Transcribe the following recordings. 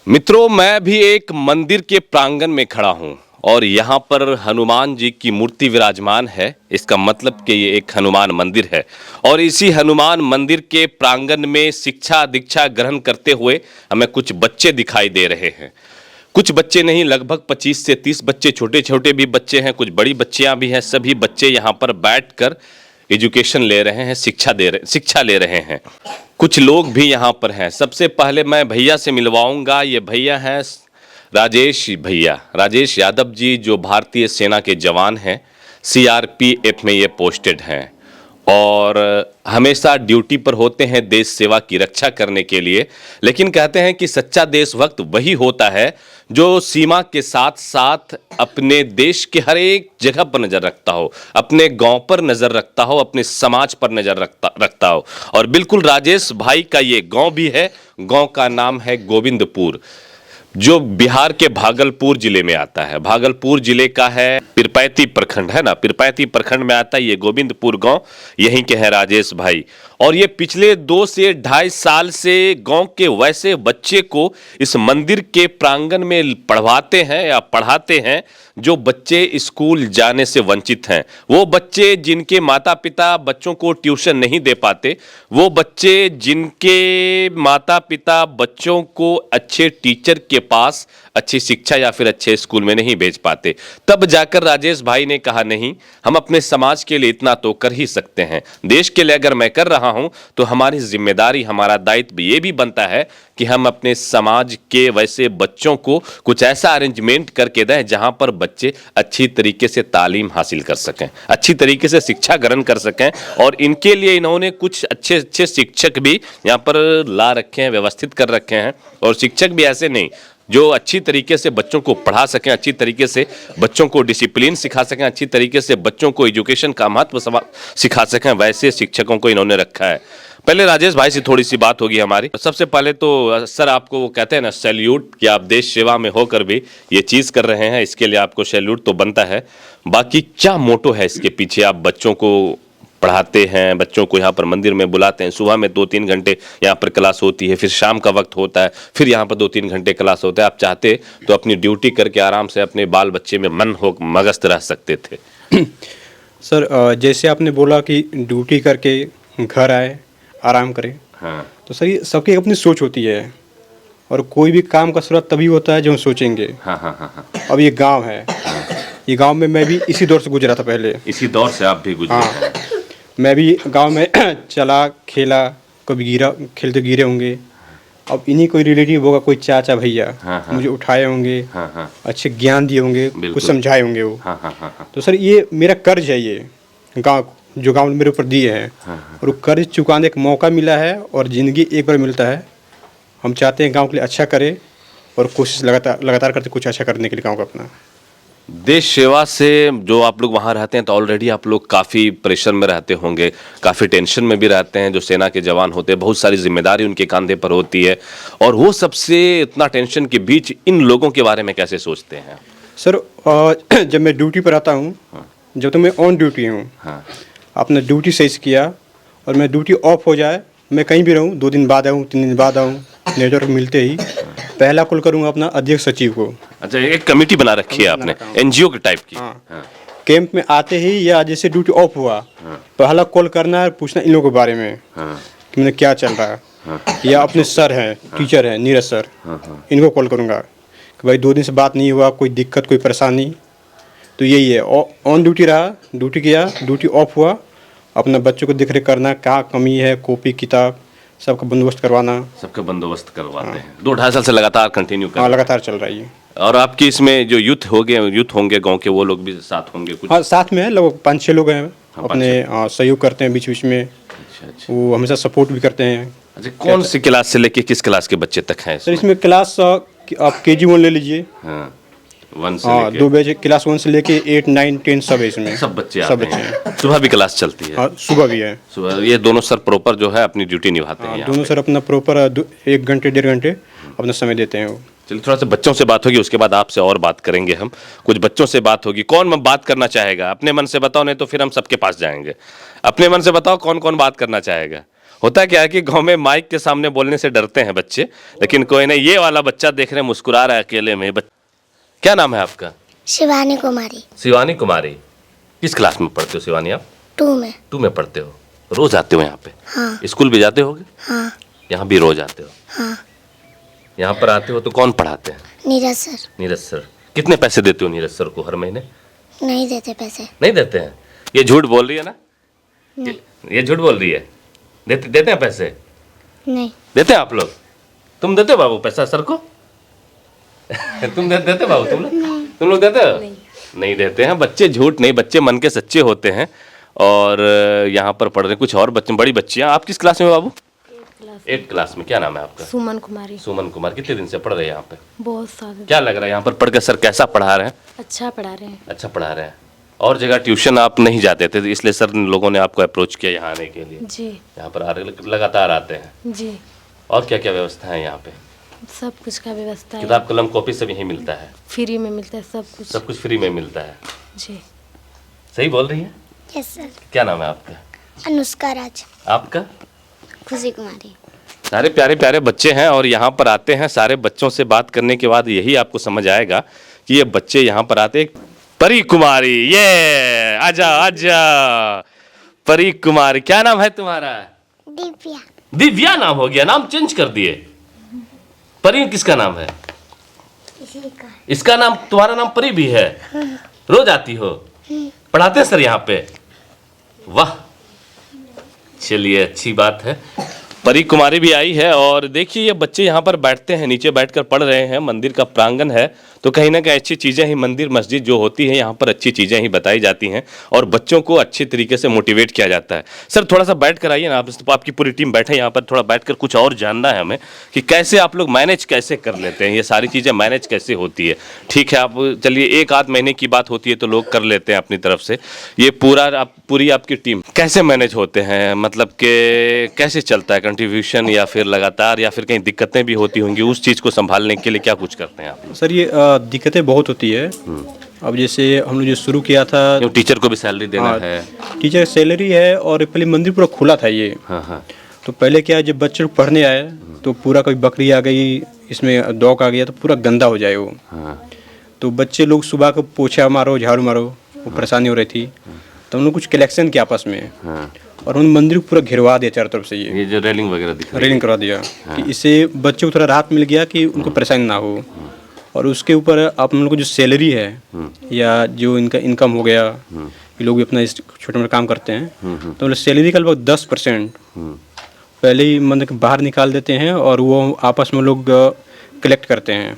मित्रों, मैं भी एक मंदिर के प्रांगण में खड़ा हूं और यहाँ पर हनुमान जी की मूर्ति विराजमान है। इसका मतलब कि ये एक हनुमान मंदिर है और इसी हनुमान मंदिर के प्रांगण में शिक्षा दीक्षा ग्रहण करते हुए हमें कुछ बच्चे दिखाई दे रहे हैं। कुछ बच्चे नहीं, लगभग 25 से 30 बच्चे, छोटे छोटे भी बच्चे हैं, कुछ बड़ी बच्चियां भी हैं। सभी बच्चे यहाँ पर बैठकर एजुकेशन ले रहे हैं, शिक्षा ले रहे हैं। कुछ लोग भी यहाँ पर हैं। सबसे पहले मैं भैया से मिलवाऊंगा। ये भैया हैं राजेश भैया, राजेश यादव जी, जो भारतीय सेना के जवान हैं। सीआरपीएफ में ये पोस्टेड हैं और हमेशा ड्यूटी पर होते हैं देश सेवा की रक्षा करने के लिए। लेकिन कहते हैं कि सच्चा देशभक्त वही होता है जो सीमा के साथ साथ अपने देश के हर एक जगह पर नज़र रखता हो, अपने गांव पर नज़र रखता हो, अपने समाज पर नज़र रखता हो। और बिल्कुल राजेश भाई का ये गांव भी है। गांव का नाम है गोविंदपुर, जो बिहार के भागलपुर जिले में आता है। भागलपुर जिले का है, पीरपैंती प्रखंड है ना, पीरपैंती प्रखंड में आता है ये गोविंदपुर गांव। यहीं के हैं राजेश भाई। और ये पिछले 2 से 2.5 साल से गांव के वैसे बच्चे को इस मंदिर के प्रांगण में पढ़वाते हैं या पढ़ाते हैं जो बच्चे स्कूल जाने से वंचित हैं। वो बच्चे जिनके माता पिता बच्चों को ट्यूशन नहीं दे पाते, वो बच्चे जिनके माता पिता बच्चों को अच्छे टीचर के पास अच्छी शिक्षा या फिर अच्छे स्कूल में नहीं भेज पाते, तब जाकर राजेश भाई ने कहा नहीं, हम अपने समाज के लिए इतना तो कर ही सकते हैं। देश के लिए अगर मैं कर रहा हूं तो हमारी जिम्मेदारी, हमारा दायित्व ये भी बनता है कि हम अपने समाज के वैसे बच्चों को कुछ ऐसा अरेंजमेंट करके दें जहां पर बच्चे अच्छी तरीके से तालीम हासिल कर सकें, अच्छी तरीके से शिक्षा ग्रहण कर सकें। और इनके लिए इन्होंने कुछ अच्छे अच्छे शिक्षक भी यहाँ पर ला रखे हैं, व्यवस्थित कर रखे हैं। और शिक्षक भी ऐसे नहीं जो अच्छी तरीके से बच्चों को पढ़ा सकें, अच्छी तरीके से बच्चों को डिसिप्लिन सिखा सकें, अच्छी तरीके से बच्चों को एजुकेशन का महत्व सिखा सकें, वैसे शिक्षकों को इन्होंने रखा है। पहले राजेश भाई से थोड़ी सी बात होगी हमारी। सबसे पहले तो सर, आपको वो कहते हैं ना सैल्यूट, कि आप देश सेवा में होकर भी ये चीज़ कर रहे हैं, इसके लिए आपको सैल्यूट तो बनता है। बाकी क्या मोटो है इसके पीछे? आप बच्चों को पढ़ाते हैं, बच्चों को यहाँ पर मंदिर में बुलाते हैं, सुबह में 2-3 घंटे यहाँ पर क्लास होती है, फिर शाम का वक्त होता है, फिर यहाँ पर 2-3 घंटे क्लास होता है। आप चाहते तो अपनी ड्यूटी करके आराम से अपने बाल बच्चे में मगस्त रह सकते थे। सर, जैसे आपने बोला कि ड्यूटी करके घर आए, आराम करें। हाँ। तो सर, ये सबकी अपनी सोच होती है और कोई भी काम का शुरुआत तभी होता है जो हम सोचेंगे। हाँ हाँ हाँ हाँ। अब ये गांव है, ये गांव में मैं भी इसी दौर से गुजरा था पहले। इसी दौर से आप भी गुजरे हैं। हाँ, मैं भी गांव में चला, खेला, कभी गिरा, खेलते गिरे होंगे। अब इन्हीं कोई रिलेटिव होगा, कोई चाचा भैया, हाँ, हाँ। मुझे उठाए होंगे, हाँ हाँ। अच्छे ज्ञान दिए होंगे, कुछ समझाए होंगे वो। हाँ हाँ हाँ हाँ। तो सर, ये मेरा कर्ज है, ये गांव जो गांव मेरे ऊपर दिए हैं। हाँ। और वो कर्ज चुकाने का मौका मिला है और ज़िंदगी एक बार मिलता है। हम चाहते हैं गांव के लिए अच्छा करें और कोशिश लगातार करते कुछ अच्छा करने के लिए गांव का अपना। देश सेवा से जो आप लोग वहाँ रहते हैं तो ऑलरेडी आप लोग काफ़ी प्रेशर में रहते होंगे, काफ़ी टेंशन में भी रहते हैं। जो सेना के जवान होते हैं, बहुत सारी जिम्मेदारी उनके कंधे पर होती है, और वो सबसे इतना टेंशन के बीच इन लोगों के बारे में कैसे सोचते हैं? सर, जब मैं ड्यूटी पर आता हूँ, जब तो मैं ऑन ड्यूटी हूँ, हाँ। अपना ड्यूटी सही से किया, और मैं ड्यूटी ऑफ हो जाए, मैं कहीं भी रहूँ, 2 दिन बाद आऊँ, 3 दिन बाद आऊँ, नेटवर्क मिलते ही पहला कॉल करूँगा अपना अध्यक्ष सचिव को। अच्छा, एक कमेटी बना रखी है आपने, एनजीओ के टाइप की? हाँ। हाँ। कैंप में आते ही या जैसे ड्यूटी ऑफ हुआ, पहला कॉल करना है, पूछना इन लोगों के बारे में कि मैंने क्या चल रहा है। या अपने सर हैं, टीचर हैं, नीरज सर, इनको कॉल करूँगा कि भाई 2 दिन से बात नहीं हुआ, कोई दिक्कत, कोई परेशानी। तो यही है, ऑन ड्यूटी रहा, ड्यूटी किया, ड्यूटी ऑफ हुआ, अपना बच्चों को देख रेख करना, कहाँ कमी है, कॉपी किताब सबका बंदोबस्त करवाना। सबका बंदोबस्त करवाते हैं। 2-2.5 साल से लगातार कंटिन्यू कर? हाँ, लगातार चल रही है। और आपकी इसमें जो यूथ होंगे गांव के, वो लोग भी साथ होंगे कुछ? हाँ, साथ में है, लगभग 5-6 लोग हैं। हाँ, अपने सहयोग करते हैं बीच बीच में। अच्छा अच्छा। वो हमेशा सपोर्ट भी करते हैं। अच्छा, कौन सी क्लास से लेके किस क्लास के बच्चे तक हैं सर, इसमें क्लास आप KG 1 ले लीजिए। हाँ, 1 से हाँ, लेके 2 बजे क्लास 1 से लेके 8, 9, 10 सब है इसमें। सब बच्चे सब आते बच्चे हैं। सुबह भी क्लास चलती है? हाँ, सुबह भी है। सुबह ये दोनों सर प्रॉपर जो है अपनी ड्यूटी निभाते हैं यहाँ दोनों पे। सर अपना प्रॉपर 1 घंटे 1.5 घंटे अपना समय देते हैं वो। चलिए, थोड़ा सा बच्चों से बात होगी, उसके बाद आपसे और बात करेंगे हम। कुछ बच्चों से बात होगी। कौन बात करना चाहेगा? अपने मन से बताओ, नहीं तो फिर हम सबके पास जाएंगे। अपने मन से बताओ, कौन कौन बात करना चाहेगा? होता क्या है कि गांव में माइक के सामने बोलने से डरते हैं बच्चे, लेकिन कोई नहीं, ये वाला बच्चा देख रहे हैं मुस्कुरा रहा है अकेले में। क्या नाम है आपका? शिवानी कुमारी। शिवानी कुमारी। किस क्लास में पढ़ते हो शिवानी आप? 2 में। 2 में पढ़ते हो। रोज आते हो यहाँ पे? हाँ। स्कूल भी जाते होगे? हाँ। यहाँ भी रोज आते हो? हाँ। यहाँ पर आते हो तो कौन पढ़ाते हैं? नीरज सर। नीरज सर। कितने पैसे देते हो नीरज सर को हर महीने? नहीं देते पैसे। नहीं देते हैं? ये झूठ बोल रही है ना? ये झूठ बोल रही है। देते हैं पैसे? नहीं देते हैं आप लोग? तुम देते हो बाबू पैसा सर को? तुम देते बाबू? तुम लोग देते हो? नहीं देते हैं बच्चे। झूठ नहीं, बच्चे मन के सच्चे होते हैं। और यहाँ पर पढ़ रहे कुछ और बच्चे, बड़ी बच्चियाँ। आप किस क्लास में हो बाबू? 8 क्लास में। क्या नाम है आपका? सुमन कुमारी। सुमन कुमार। कितने दिन से पढ़ रहे हैं यहाँ पे? बहुत सारे। क्या लग रहा है यहाँ पर पढ़कर सर कैसा पढ़ा रहे हैं? अच्छा पढ़ा रहे हैं। अच्छा पढ़ा रहे हैं। और जगह ट्यूशन आप नहीं जाते थे, तो इसलिए सर लोगों ने आपको अप्रोच किया यहाँ आने के लिए? जी। यहाँ पर लगातार आते हैं? जी। और क्या क्या व्यवस्था है यहाँ पे? सब कुछ का व्यवस्था है। किताब कलम कॉपी सब यहीं मिलता है? फ्री में मिलता है सब कुछ। सब कुछ फ्री में मिलता है? जी। सही बोल रही है? Yes sir. क्या नाम है आपका? अनुष्का राज। आपका? खुशी कुमारी। सारे प्यारे प्यारे बच्चे हैं और यहाँ पर आते हैं। सारे बच्चों से बात करने के बाद यही आपको समझ आएगा कि ये बच्चे यहाँ पर आते। परी कुमारी, ये आजा आजा। परी कुमारी। क्या नाम है तुम्हारा? दिव्या। दिव्या नाम हो गया? नाम चेंज कर दिए? परी किसका नाम है? इसका नाम? तुम्हारा नाम परी भी है? रोज आती हो? पढ़ाते हैं सर यहाँ पे? वाह, चलिए अच्छी बात है। परी कुमारी भी आई है। और देखिए ये बच्चे यहाँ पर बैठते हैं, नीचे बैठकर पढ़ रहे हैं। मंदिर का प्रांगण है तो कहीं ना कहीं अच्छी चीज़ें ही, मंदिर मस्जिद जो होती है यहाँ पर अच्छी चीज़ें ही बताई जाती हैं और बच्चों को अच्छे तरीके से मोटिवेट किया जाता है। सर थोड़ा सा बैठ कर आइए ना, आपकी पूरी टीम बैठे यहाँ पर, थोड़ा बैठ कर कुछ और जानना है हमें कि कैसे आप लोग मैनेज कैसे कर लेते हैं, ये सारी चीज़ें मैनेज कैसे होती है। ठीक है, आप चलिए 1 आध महीने की बात होती है तो लोग कर लेते हैं अपनी तरफ से। ये पूरी आपकी टीम कैसे मैनेज होते हैं, मतलब कि कैसे चलता है कंट्रीब्यूशन, या फिर लगातार, या फिर कहीं दिक्कतें भी होती होंगी, उस चीज़ को संभालने के लिए क्या कुछ करते हैं आप? सर ये दिक्कतें बहुत होती है। अब जैसे हम लोग जो शुरू किया था, टीचर को भी सैलरी देना है? टीचर सैलरी है और पहले मंदिर पूरा खुला था ये। हाँ। तो पहले क्या, जब बच्चे लोग पढ़ने आए तो पूरा कोई बकरी आ गई, इसमें डॉग आ गया तो पूरा गंदा हो जाए वो। तो बच्चे लोग सुबह को पोछा मारो, झाड़ू मारो, वो परेशानी हो रही थी। तो हम लोग कुछ कलेक्शन किया आपस में और उन मंदिर को पूरा घिरवा दिया चारों तरफ से। ये जो रेलिंग वगैरह रेलिंग करवा दिया कि इससे बच्चों को थोड़ा राहत मिल गया कि उनको परेशानी ना हो। और उसके ऊपर आप हम लोग को जो सैलरी है या जो इनका इनकम हो गया, ये लोग भी अपना छोटे मोटे काम करते हैं, तो मतलब सैलरी का लगभग 10% पहले ही मतलब बाहर निकाल देते हैं और वो आपस में लोग कलेक्ट करते हैं।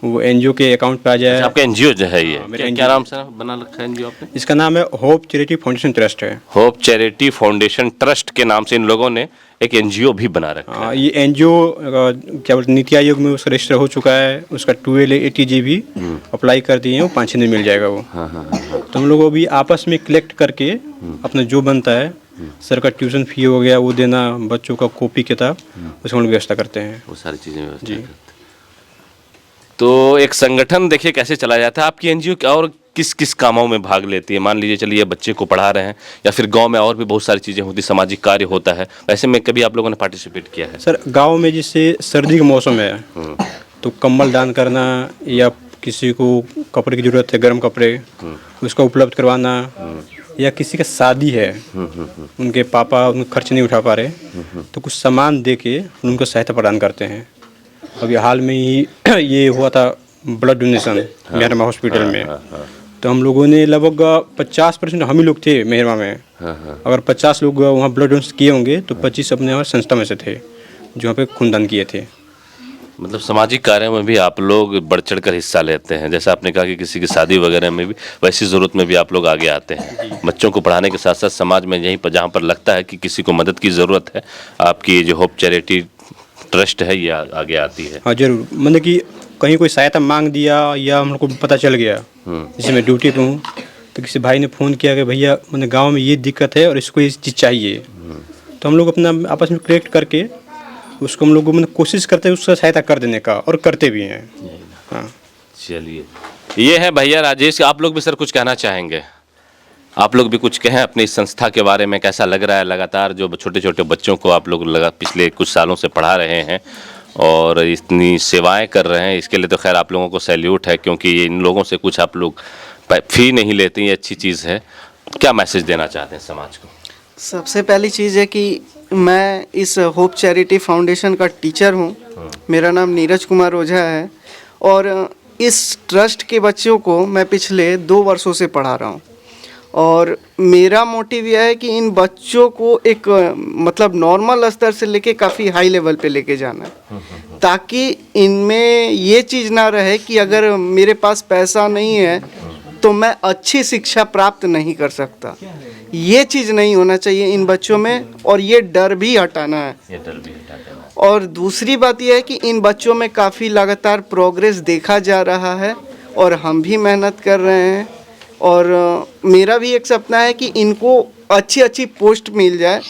वो एनजीओ के अकाउंट पे आ जाए। आपका एनजीओ जो है ये क्या नाम से बना रखा है एनजीओ आपने? इसका नाम है होप चैरिटी फाउंडेशन ट्रस्ट है। होप चैरिटी फाउंडेशन ट्रस्ट के नाम से इन लोगों ने एक एनजीओ भी बना रखा है। ये एनजीओ क्या बोलते, नीति आयोग में उसका रजिस्टर हो चुका है। उसका 2LATG भी अप्लाई कर दिए हैं, वो 5-6 दिन मिल जाएगा वो। तो हम लोग अभी आपस में कलेक्ट करके अपना जो बनता है, सर का ट्यूशन फी हो गया वो देना, बच्चों का कॉपी किताब, उसको हम लोग व्यवस्था करते हैं। वो सारी चीज़ें व्यवस्था करते हैं। तो एक संगठन देखिए कैसे चलाया जाता है। आपकी एनजीओ और किस किस कामों में भाग लेती है? मान लीजिए चलिए बच्चे को पढ़ा रहे हैं, या फिर गांव में और भी बहुत सारी चीज़ें होती, सामाजिक कार्य होता है, वैसे में कभी आप लोगों ने पार्टिसिपेट किया है? सर गांव में जैसे सर्दी का मौसम है तो कंबल दान करना, या किसी को कपड़े की ज़रूरत है, गर्म कपड़े, उसका उपलब्ध करवाना, या किसी का शादी है, उनके पापा उनका खर्च नहीं उठा पा रहे तो कुछ सामान दे के उनको सहायता प्रदान करते हैं। अभी हाल में ही ये हुआ था ब्लड डोनेशन मेहरमा हॉस्पिटल में। तो हम लोगों ने लगभग 50% हम ही लोग थे मेहरमा में। अगर 50 लोग वहाँ ब्लड डोनेशन किए होंगे तो 25 अपने हमारे संस्था में से थे जो वहाँ पे खूनदान किए थे। मतलब सामाजिक कार्यों में भी आप लोग बढ़ चढ़ कर हिस्सा लेते हैं। जैसे आपने कहा कि किसी की शादी वगैरह में भी, वैसी ज़रूरत में भी आप लोग आगे आते हैं। बच्चों को पढ़ाने के साथ साथ समाज में यहीं पर जहाँ पर लगता है कि किसी को मदद की ज़रूरत है, आपकी जो होप चैरिटी ट्रस्ट है ये आगे आती है। हाँ जरूर, मतलब कि कहीं कोई सहायता मांग दिया या हम लोग को पता चल गया, जैसे मैं ड्यूटी पे हूँ तो किसी भाई ने फ़ोन किया कि भैया मतलब गांव में ये दिक्कत है और इसको ये चीज़ चाहिए, तो हम लोग अपना आपस में कलेक्ट करके उसको हम लोग मतलब कोशिश करते हैं उसका सहायता कर देने का, और करते भी हैं। हाँ चलिए, ये है भैया राजेश। आप लोग भी सर कुछ कहना चाहेंगे? आप लोग भी कुछ कहें अपनी इस संस्था के बारे में, कैसा लग रहा है? लगातार जो छोटे छोटे बच्चों को आप लोग पिछले कुछ सालों से पढ़ा रहे हैं और इतनी सेवाएं कर रहे हैं, इसके लिए तो खैर आप लोगों को सैल्यूट है, क्योंकि इन लोगों से कुछ आप लोग फी नहीं लेते, ये अच्छी चीज़ है। क्या मैसेज देना चाहते हैं समाज को? सबसे पहली चीज़ है कि मैं इस होप चैरिटी फाउंडेशन का टीचर हूँ। मेरा नाम नीरज कुमार ओझा है और इस ट्रस्ट के बच्चों को मैं पिछले 2 वर्षों से पढ़ा रहा हूँ और मेरा मोटिव यह है कि इन बच्चों को एक मतलब नॉर्मल स्तर से लेके काफ़ी हाई लेवल पे लेके जाना है, ताकि इनमें ये चीज़ ना रहे कि अगर मेरे पास पैसा नहीं है तो मैं अच्छी शिक्षा प्राप्त नहीं कर सकता। ये चीज़ नहीं होना चाहिए इन बच्चों में और ये डर भी हटाना है। और दूसरी बात यह है कि इन बच्चों में काफ़ी लगातार प्रोग्रेस देखा जा रहा है और हम भी मेहनत कर रहे हैं और मेरा भी एक सपना है कि इनको अच्छी अच्छी पोस्ट मिल जाए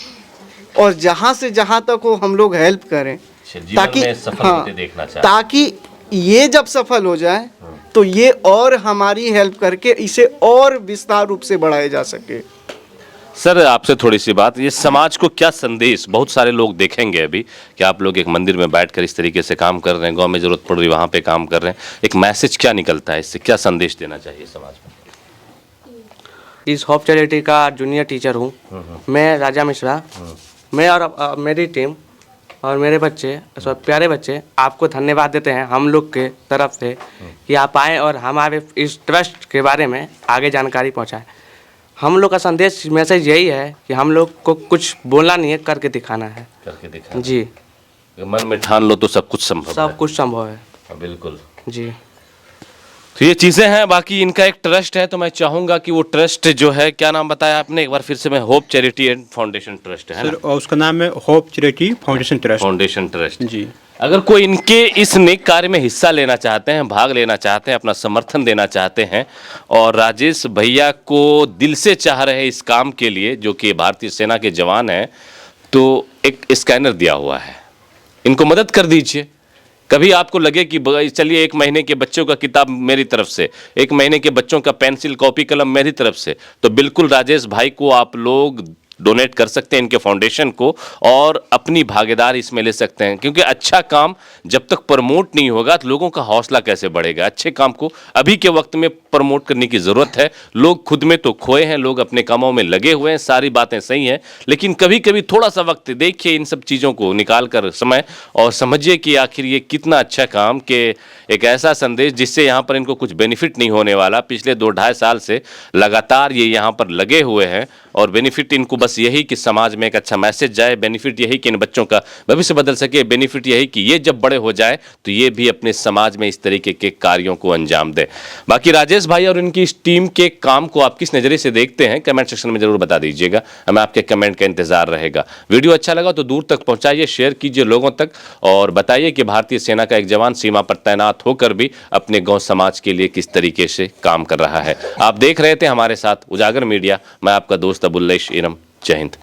और जहाँ से जहाँ तक हो हम लोग हेल्प करें, ताकि ताकि ये जब सफल हो जाए तो ये और हमारी हेल्प करके इसे और विस्तार रूप से बढ़ाया जा सके। सर आपसे थोड़ी सी बात, ये समाज को क्या संदेश, बहुत सारे लोग देखेंगे अभी कि आप लोग एक मंदिर में बैठकर इस तरीके से काम कर रहे हैं, गांव में ज़रूरत पड़ रही वहाँ पे काम कर रहे हैं, एक मैसेज क्या निकलता है इससे, क्या संदेश देना चाहिए समाज में? इस होप चैरिटी का जूनियर टीचर हूँ मैं, राजा मिश्रा। मैं और मेरी टीम और मेरे बच्चे, सब प्यारे बच्चे आपको धन्यवाद देते हैं हम लोग के तरफ से कि आप आएँ और हमारे इस ट्रस्ट के बारे में आगे जानकारी पहुँचाएँ। हम लोग का संदेश मैसेज यही है कि हम लोग को कुछ बोलना नहीं है, करके दिखाना है। करके दिखाना जी, मन में ठान लो तो सब कुछ संभव है। सब कुछ संभव है। बिल्कुल जी, तो ये चीज़ें हैं। बाकी इनका एक ट्रस्ट है, तो मैं चाहूँगा कि वो ट्रस्ट जो है, क्या नाम बताया आपने एक बार फिर से? मैं Hope Charity and Foundation Trust है सर, और उसका नाम है Hope Charity Foundation Trust. Foundation Trust जी। अगर कोई इनके इस नेक कार्य में हिस्सा लेना चाहते हैं, भाग लेना चाहते हैं, अपना समर्थन देना चाहते हैं और राजेश भैया को दिल से चाह रहे हैं इस काम के लिए, जो कि भारतीय सेना के जवान हैं, तो एक स्कैनर दिया हुआ है, इनको मदद कर दीजिए। कभी आपको लगे कि चलिए 1 महीने के बच्चों का किताब मेरी तरफ से, 1 महीने के बच्चों का पेंसिल कॉपी कलम मेरी तरफ से, तो बिल्कुल राजेश भाई को आप लोग डोनेट कर सकते हैं, इनके फाउंडेशन को, और अपनी भागीदारी इसमें ले सकते हैं। क्योंकि अच्छा काम जब तक प्रमोट नहीं होगा तो लोगों का हौसला कैसे बढ़ेगा? अच्छे काम को अभी के वक्त में प्रमोट करने की ज़रूरत है। लोग खुद में तो खोए हैं, लोग अपने कामों में लगे हुए हैं, सारी बातें सही हैं, लेकिन कभी कभी थोड़ा सा वक्त देखिए इन सब चीज़ों को निकाल कर समय, और समझिए कि आखिर ये कितना अच्छा काम के एक ऐसा संदेश जिससे यहाँ पर इनको कुछ बेनिफिट नहीं होने वाला। पिछले 2-2.5 साल से लगातार ये यहाँ पर लगे हुए हैं और बेनिफिट इनको बस यही कि समाज में एक अच्छा मैसेज जाए, बेनिफिट यही कि इन बच्चों का भविष्य बदल सके, बेनिफिट यही कि ये जब बड़े हो जाए तो ये भी अपने समाज में इस तरीके के कार्यों को अंजाम दे। बाकी राजेश भाई और इनकी इस टीम के काम को आप किस नज़रिए से देखते हैं, कमेंट सेक्शन में जरूर बता दीजिएगा, हमें आपके कमेंट का इंतजार रहेगा। वीडियो अच्छा लगा तो दूर तक पहुंचाइए, शेयर कीजिए लोगों तक और बताइए कि भारतीय सेना का एक जवान सीमा पर तैनात होकर भी अपने गांव समाज के लिए किस तरीके से काम कर रहा है। आप देख रहे थे हमारे साथ उजागर मीडिया, मैं आपका दोस्त अबुल्लैश इरम। जय हिंद।